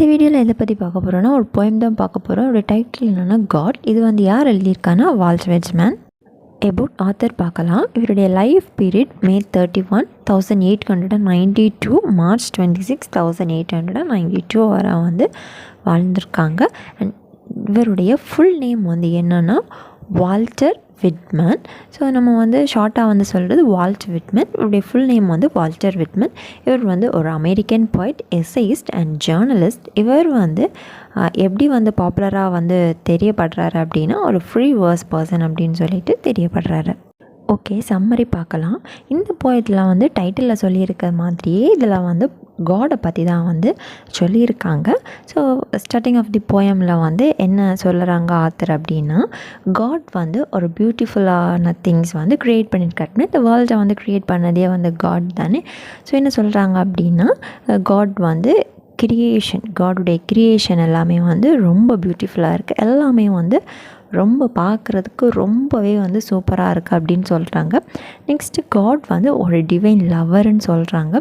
இந்த வீடியோவில் எதை பற்றி பார்க்க போகிறோன்னா ஒரு போயம் தான் பார்க்க போகிறோம். ஒரு டைட்டில் என்னென்னா காட். இது வந்து யார் எழுதியிருக்கான்னா வால்ட் விட்மன். எபவுட் ஆத்தர் பார்க்கலாம். இவருடைய லைஃப் பீரியட் May 31, 1892 March 26, 1892 வரை வந்து வாழ்ந்திருக்காங்க. அண்ட் இவருடைய ஃபுல் நேம் வந்து என்னென்னா வால்டர் விட்மன். ஸோ நம்ம வந்து ஷார்ட்டாக வந்து சொல்கிறது வால்ட் விட்மன். இவருடைய ஃபுல் நேம் வந்து வால்டர் விட்மன். இவர் வந்து ஒரு அமெரிக்கன் போய்ட், எஸ்ஸையிஸ்ட் அண்ட் ஜேர்னலிஸ்ட். இவர் வந்து எப்படி வந்து பாப்புலராக வந்து தெரியப்படுறாரு அப்படின்னா ஒரு ஃப்ரீ வேர்ஸ் பர்சன் அப்படின்னு சொல்லிட்டு தெரியப்படுறாரு. ஓகே, சம்மரி பார்க்கலாம். இந்த போயத்தில் வந்து டைட்டிலில் சொல்லியிருக்க மாதிரியே இதில் வந்து காடை பற்றி தான் வந்து சொல்லியிருக்காங்க. ஸோ ஸ்டார்டிங் ஆஃப் தி போயமில் வந்து என்ன சொல்கிறாங்க ஆத்தர் அப்படின்னா, காட் வந்து ஒரு பியூட்டிஃபுல்லான திங்ஸ் வந்து க்ரியேட் பண்ணியிருக்காருன்னு. இந்த வேர்ல்டை வந்து க்ரியேட் பண்ணதே வந்து காட் தானே. ஸோ என்ன சொல்கிறாங்க அப்படின்னா, காட் வந்து காடுடைய க்ரியேஷன் எல்லாமே வந்து ரொம்ப பியூட்டிஃபுல்லாக இருக்குது. எல்லாமே வந்து ரொம்ப பார்க்குறதுக்கு ரொம்பவே வந்து சூப்பராக இருக்குது அப்படின்னு சொல்கிறாங்க. நெக்ஸ்ட்டு காட் வந்து ஒரு டிவைன் லவர்ன்னு சொல்கிறாங்க.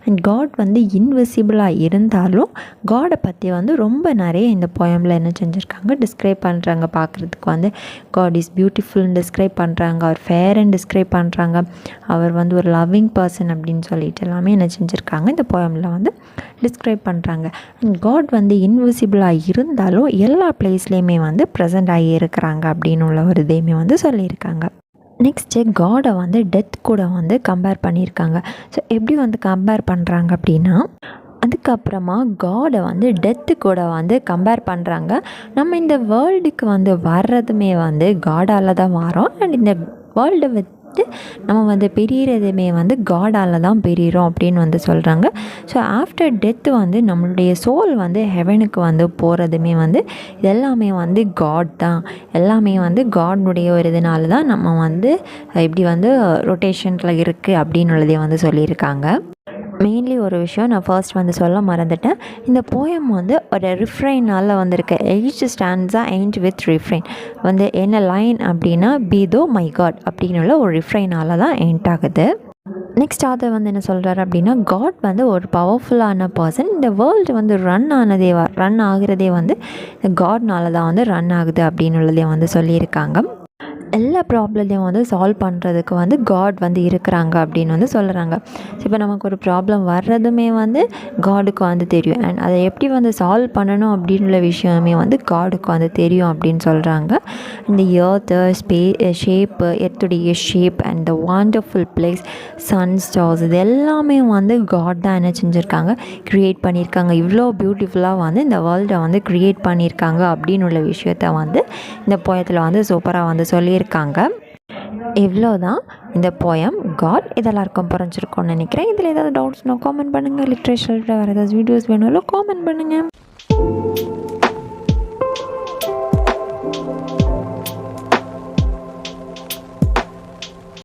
அண்ட் காட் வந்து இன்விசிபிளாக இருந்தாலும் காடை பற்றி வந்து ரொம்ப நிறைய இந்த போயமில் என்ன செஞ்சுருக்காங்க டிஸ்கிரைப் பண்ணுறாங்க. பார்க்குறதுக்கு வந்து காட் இஸ் பியூட்டிஃபுல்னு டிஸ்கிரைப் பண்ணுறாங்க, அவர் ஃபேர்ன்னு டிஸ்கிரைப் பண்ணுறாங்க, அவர் வந்து ஒரு லவ்விங் பர்சன் அப்படின்னு சொல்லிட்டு எல்லாமே என்ன செஞ்சுருக்காங்க இந்த போயமில் வந்து டிஸ்கிரைப் பண்ணுறாங்க. அண்ட் காட் வந்து இன்விசிபிளாக இருந்தாலும் எல்லா பிளேஸ்லேயுமே வந்து ப்ரெசென்ட் ஆகி இருக்கிறாங்க அப்படின்னு உள்ள ஒரு இதையுமே வந்து சொல்லியிருக்காங்க. நெக்ஸ்ட்டு காடை வந்து டெத் கூட வந்து கம்பேர் பண்ணியிருக்காங்க. ஸோ எப்படி வந்து கம்பேர் பண்ணுறாங்க அப்படின்னா, அதுக்கப்புறமா காடை வந்து டெத்து கூட வந்து கம்பேர் பண்ணுறாங்க. நம்ம இந்த வேர்ல்டுக்கு வந்து வர்றதுமே வந்து காடால் தான் வரோம். அண்ட் இந்த வேர்ல்டை நம்ம வந்து பிரிகிறதுமே வந்து காடால் தான் பிரிகிறோம் அப்படின்னு வந்து சொல்கிறாங்க. ஸோ ஆஃப்டர் டெத்து வந்து நம்மளுடைய சோல் வந்து ஹெவனுக்கு வந்து போகிறதுமே வந்து எல்லாமே வந்து காட் தான். எல்லாமே வந்து காட்னுடைய ஒரு இதனால தான் நம்ம வந்து இப்படி வந்து ரொட்டேஷனில் இருக்குது அப்படின்னு உள்ளதே வந்து சொல்லியிருக்காங்க. மெயின்லி ஒரு விஷயம் நான் ஃபர்ஸ்ட் வந்து சொல்ல மறந்துட்டேன். இந்த போயம் வந்து ஒரு ரிஃப்ரைனால் வந்திருக்கு. எய்ச் ஸ்டாண்ட்ஸா எண்ட் வித் ரிஃப்ரைன் வந்து என்ன லைன் அப்படின்னா, பி தோ மை காட் அப்படின்னு ஒரு ரிஃப்ரைனால் தான் எண்ட் ஆகுது. நெக்ஸ்ட் ஆத்தர் வந்து என்ன சொல்கிறாரு அப்படின்னா, காட் வந்து ஒரு பவர்ஃபுல்லான பர்சன். இந்த வேர்ல்டு வந்து ரன் ஆகுறதே வந்து காட்னால தான் வந்து ரன் ஆகுது அப்படின்னு உள்ளதே வந்து சொல்லியிருக்காங்க. எல்லா ப்ராப்ளத்தையும் வந்து சால்வ் பண்ணுறதுக்கு வந்து காட் வந்து இருக்கிறாங்க அப்படின்னு வந்து சொல்கிறாங்க. ஸோ இப்போ நமக்கு ஒரு ப்ராப்ளம் வர்றதுமே வந்து காடுக்கு வந்து தெரியும். அண்ட் அதை எப்படி வந்து சால்வ் பண்ணணும் அப்படின்ற விஷயமே வந்து காடுக்கு வந்து தெரியும் அப்படின்னு சொல்கிறாங்க. இந்த ஷேப்பு, எர்த்துடைய shape and the wonderful place, sun, stars, இது எல்லாமே வந்து காட் தான் என்ன செஞ்சுருக்காங்க க்ரியேட் பண்ணியிருக்காங்க. இவ்வளோ பியூட்டிஃபுல்லாக வந்து இந்த வேர்ல்டை வந்து க்ரியேட் பண்ணியிருக்காங்க அப்படின்னு உள்ள விஷயத்த வந்து இந்த போயத்தில் வந்து சூப்பராக வந்து சொல்லியிருக்காங்க. இவ்வளோதான் இந்த போயம் காட். இதெல்லாம் இருக்கும் புரிஞ்சிருக்கோன்னு நினைக்கிறேன். இதில் ஏதாவது டவுட்ஸ்னால் காமெண்ட் பண்ணுங்கள். லிட்ரேச்சரில் வேறு ஏதாவது வீடியோஸ் வேணும்னாலும் காமெண்ட் பண்ணுங்கள்.